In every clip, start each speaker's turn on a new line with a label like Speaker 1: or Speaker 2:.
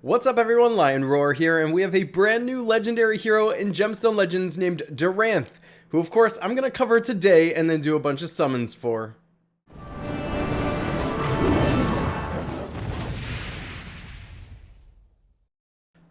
Speaker 1: What's up everyone, Lion Roar here, and we have a brand new legendary hero in Gemstone Legends named DARANTH, who of course I'm going to cover today and then do a bunch of summons for.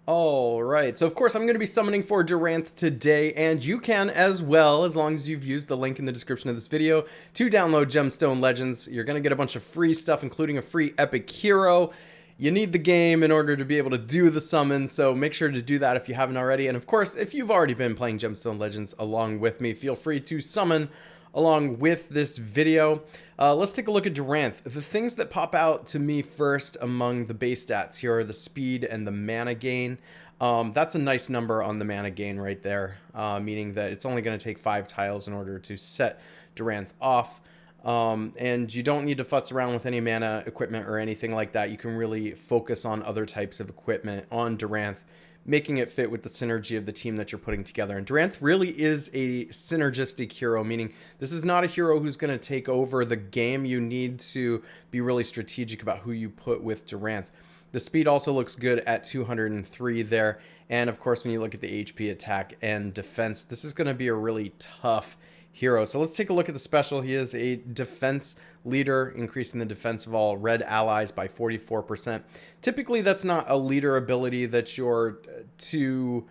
Speaker 1: Alright, so of course I'm going to be summoning for DARANTH today, and you can as well, as long as you've used the link in the description of this video to download Gemstone Legends. You're going to get a bunch of free stuff, including a free epic hero. You need the game in order to be able to do the summon, so make sure to do that if you haven't already. And of course, if you've already been playing Gemstone Legends along with me, feel free to summon along with this video. Let's take a look at DARANTH. The things that pop out to me first among the base stats here are the speed and the mana gain. That's a nice number on the mana gain right there, meaning that it's only going to take 5 tiles in order to set DARANTH off. And you don't need to futz around with any mana equipment or anything like that. You can really focus on other types of equipment on DARANTH, making it fit with the synergy of the team that you're putting together. And DARANTH really is a synergistic hero, meaning this is not a hero who's going to take over the game. You need to be really strategic about who you put with DARANTH. The speed also looks good at 203 there. And of course, when you look at the HP, attack, and defense, this is going to be a really tough hero. So let's take a look at the special. He is a defense leader, increasing the defense of all red allies by 44%. Typically, that's not a leader ability that you're to...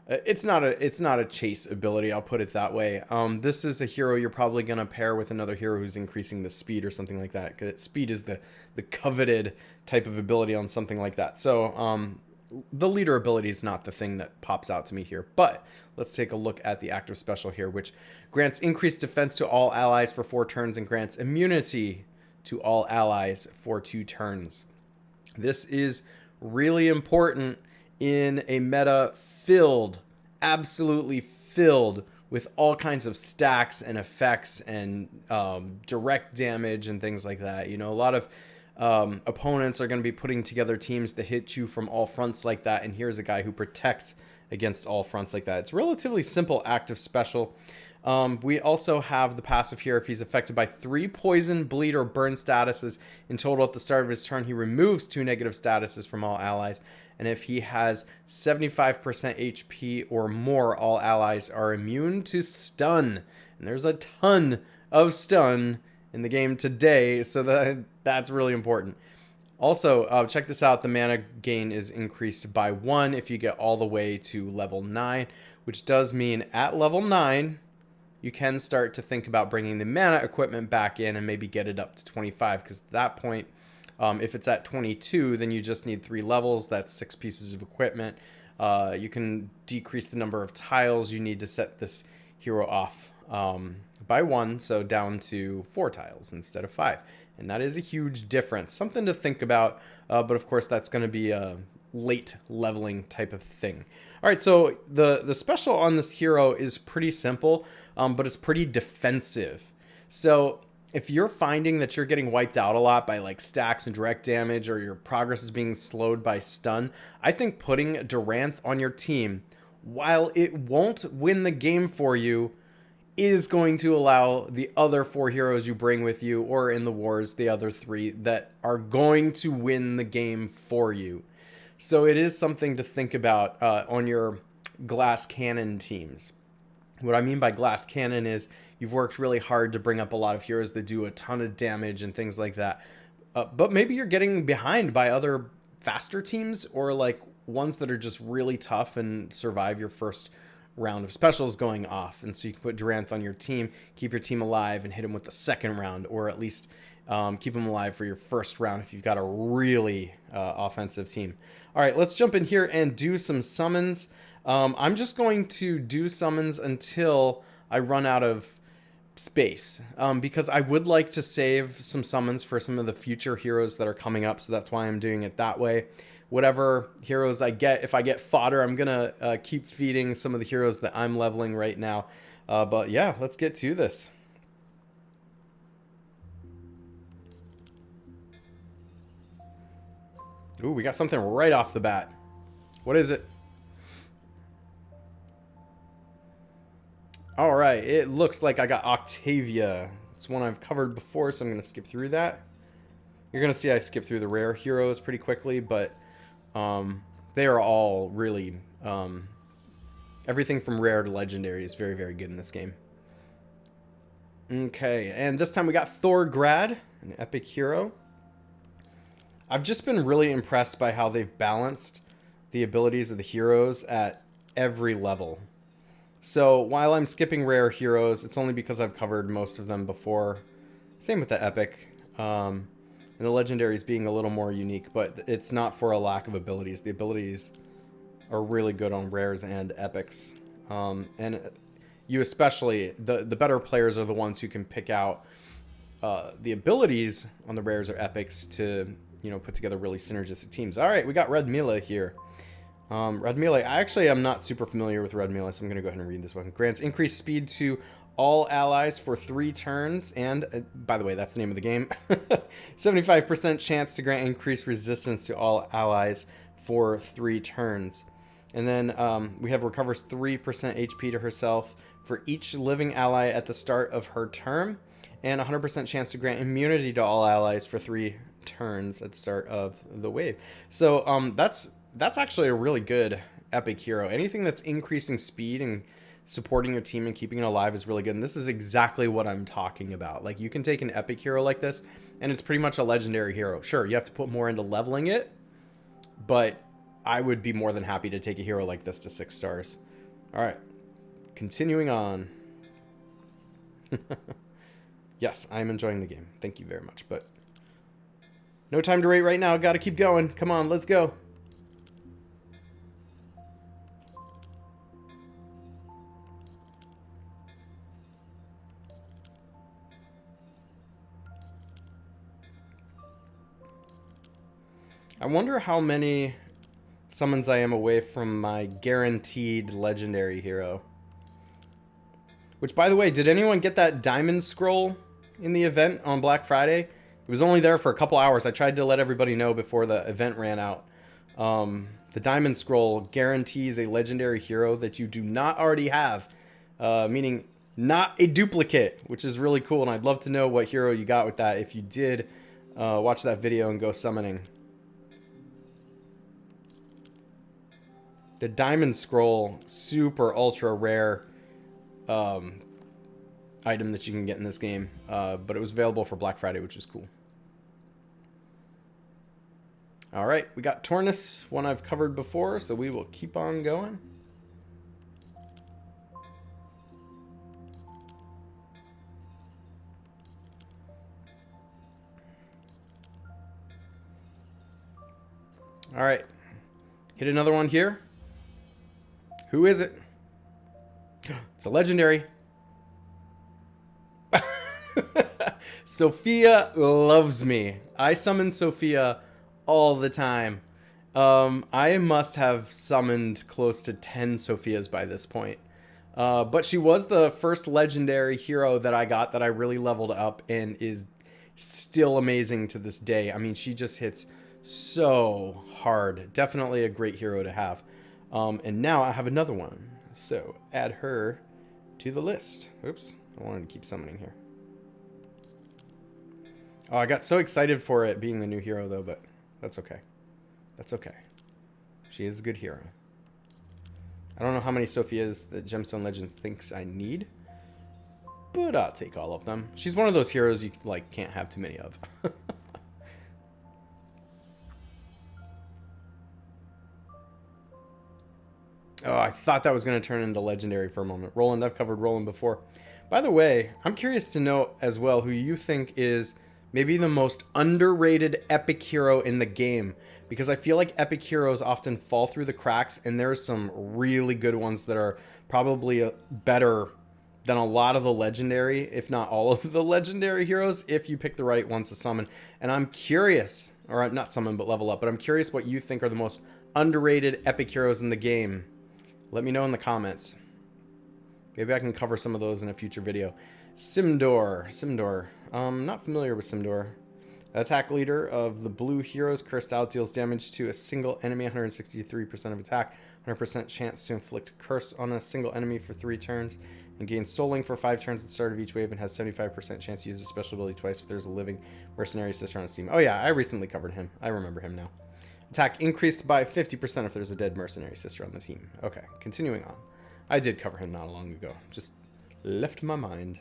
Speaker 1: It's not a chase ability, I'll put it that way. This is a hero you're probably going to pair with another hero who's increasing the speed or something like that. 'Cause speed is the coveted type of ability on something like that. So the leader ability is not the thing that pops out to me here, but let's take a look at the active special here, which grants increased defense to all allies for 4 turns and grants immunity to all allies for 2 turns. This is really important in a meta filled, absolutely filled with all kinds of stacks and effects and direct damage and things like that. You know, a lot of opponents are going to be putting together teams that hit you from all fronts like that, and here's a guy who protects against all fronts like that. It's a relatively simple active special. We also have the passive here. If he's affected by 3 poison, bleed, or burn statuses in total at the start of his turn, he removes 2 negative statuses from all allies. And if he has 75% HP or more, all allies are immune to stun. And there's a ton of stun in the game today, so that's really important. Also, check this out. The mana gain is increased by 1 if you get all the way to level 9, which does mean at level 9, you can start to think about bringing the mana equipment back in and maybe get it up to 25, because at that point, if it's at 22, then you just need 3 levels. That's 6 pieces of equipment. You can decrease the number of tiles you need to set this hero off by 1, so down to 4 tiles instead of 5. And that is a huge difference. Something to think about, but of course that's going to be a late leveling type of thing. All right, so the special on this hero is pretty simple, but it's pretty defensive. So if you're finding that you're getting wiped out a lot by like stacks and direct damage, or your progress is being slowed by stun, I think putting DARANTH on your team, while it won't win the game for you, is going to allow the other 4 heroes you bring with you, or in the wars, the other 3 that are going to win the game for you. So it is something to think about on your glass cannon teams. What I mean by glass cannon is you've worked really hard to bring up a lot of heroes that do a ton of damage and things like that. But maybe you're getting behind by other faster teams, or like ones that are just really tough and survive your first round of specials going off. And so you can put DARANTH on your team, keep your team alive, and hit him with the second round, or at least keep him alive for your first round if you've got a really offensive team. All right, let's jump in here and do some summons. I'm just going to do summons until I run out of space, because I would like to save some summons for some of the future heroes that are coming up, so that's why I'm doing it that way. Whatever heroes I get, if I get fodder, I'm gonna keep feeding some of the heroes that I'm leveling right now. But yeah, let's get to this. Ooh, we got something right off the bat. What is it? All right, it looks like I got Octavia. It's one I've covered before, so I'm going to skip through that. You're going to see I skip through the rare heroes pretty quickly, but They are all really, everything from rare to legendary is very, very good in this game. Okay, and this time we got Thor Grad, an epic hero. I've just been really impressed by how they've balanced the abilities of the heroes at every level. So while I'm skipping rare heroes, it's only because I've covered most of them before. Same with the epic. And the legendaries being a little more unique, but it's not for a lack of abilities. The abilities are really good on rares and epics. And you especially, the better players are the ones who can pick out the abilities on the rares or epics to, you know, put together really synergistic teams. All right, we got Red Mila here. Red Mila, I actually am not super familiar with Red Mila, so I'm going to go ahead and read this one. Grants increased speed to all allies for 3 turns, and by the way, that's the name of the game. 75% chance to grant increased resistance to all allies for 3 turns. And then we have recovers 3% HP to herself for each living ally at the start of her turn, and 100% chance to grant immunity to all allies for 3 turns at the start of the wave. So that's actually a really good epic hero. Anything that's increasing speed and supporting your team and keeping it alive is really good. And this is exactly what I'm talking about. Like, you can take an epic hero like this, and it's pretty much a legendary hero. Sure, you have to put more into leveling it, but I would be more than happy to take a hero like this to 6 stars. All right, continuing on. Yes, I'm enjoying the game. Thank you very much, but no time to wait right now. Got to keep going. Come on, let's go. I wonder how many summons I am away from my guaranteed legendary hero. Which, by the way, did anyone get that diamond scroll in the event on Black Friday? It was only there for a couple hours. I tried to let everybody know before the event ran out. The diamond scroll guarantees a legendary hero that you do not already have. Meaning not a duplicate, which is really cool. And I'd love to know what hero you got with that if you did watch that video and go summoning. The diamond scroll, super ultra rare item that you can get in this game, but it was available for Black Friday, which is cool. All right, we got Tornus, one I've covered before, so we will keep on going. All right, hit another one here. Who is it? It's a legendary. Sophia loves me. I summon Sophia all the time. I must have summoned close to 10 Sophias by this point. But she was the first legendary hero that I got that I really leveled up and is still amazing to this day. I mean, she just hits so hard. Definitely a great hero to have. And now I have another one. So add her to the list. Oops, I wanted to keep summoning here. Oh, I got so excited for it being the new hero though, but that's okay. That's okay. She is a good hero. I don't know how many Sophias that Gemstone Legends thinks I need, but I'll take all of them. She's one of those heroes you like can't have too many of. Oh, I thought that was going to turn into legendary for a moment. Roland, I've covered Roland before. By the way, I'm curious to know as well who you think is maybe the most underrated epic hero in the game. Because I feel like epic heroes often fall through the cracks, and there's some really good ones that are probably better than a lot of the legendary, if not all of the legendary heroes, if you pick the right ones to summon. And I'm curious, or not summon, but level up, but I'm curious what you think are the most underrated epic heroes in the game. Let me know in the comments. Maybe I can cover some of those in a future video. Simdor. Not familiar with Simdor. Attack leader of the blue heroes. Cursed out, deals damage to a single enemy, 163% of attack, 100% chance to inflict curse on a single enemy for 3 turns, and gains souling for 5 turns at the start of each wave, and has 75% chance to use a special ability twice if there's a living mercenary sister on his team. Oh yeah, I recently covered him. I remember him now. Attack increased by 50% if there's a dead mercenary sister on the team. Okay, continuing on. I did cover him not long ago. Just left my mind.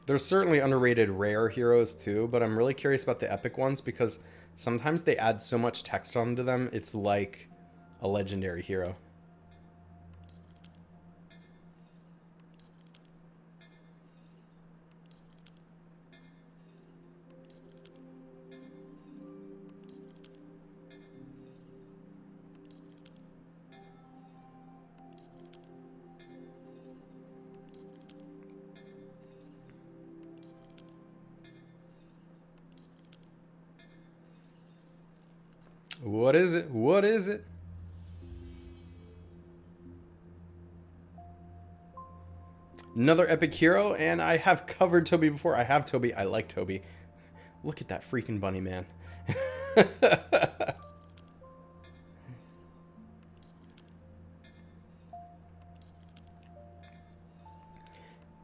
Speaker 1: There's certainly underrated rare heroes too, but I'm really curious about the epic ones because sometimes they add so much text onto them, it's like a legendary hero. What is it? What is it? Another epic hero, and I have covered Toby before. I have Toby. I like Toby. Look at that freaking bunny, man.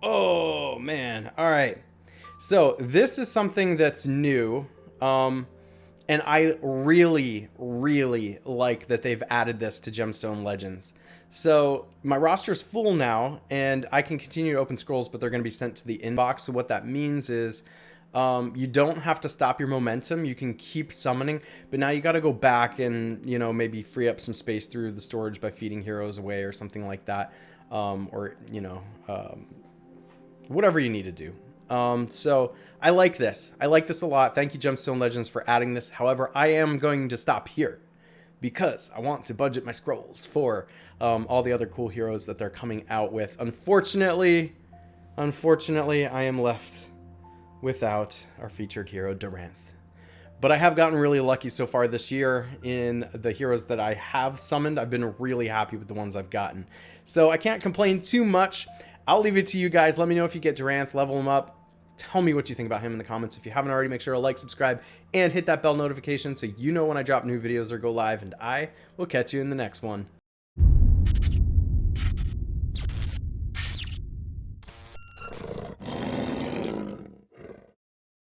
Speaker 1: Oh, man. All right. So this is something that's new. And I really, really like that they've added this to Gemstone Legends. So my roster is full now, and I can continue to open scrolls, but they're going to be sent to the inbox. So what that means is you don't have to stop your momentum. You can keep summoning, but now you got to go back and, you know, maybe free up some space through the storage by feeding heroes away or something like that. Or, you know, whatever you need to do. So I like this. I like this a lot. Thank you, Gemstone Legends, for adding this. However, I am going to stop here because I want to budget my scrolls for all the other cool heroes that they're coming out with. Unfortunately, I am left without our featured hero, DARANTH. But I have gotten really lucky so far this year in the heroes that I have summoned. I've been really happy with the ones I've gotten. So I can't complain too much. I'll leave it to you guys. Let me know if you get DARANTH, level him up. Tell me what you think about him in the comments. If you haven't already, make sure to like, subscribe, and hit that bell notification so you know when I drop new videos or go live. And I will catch you in the next one.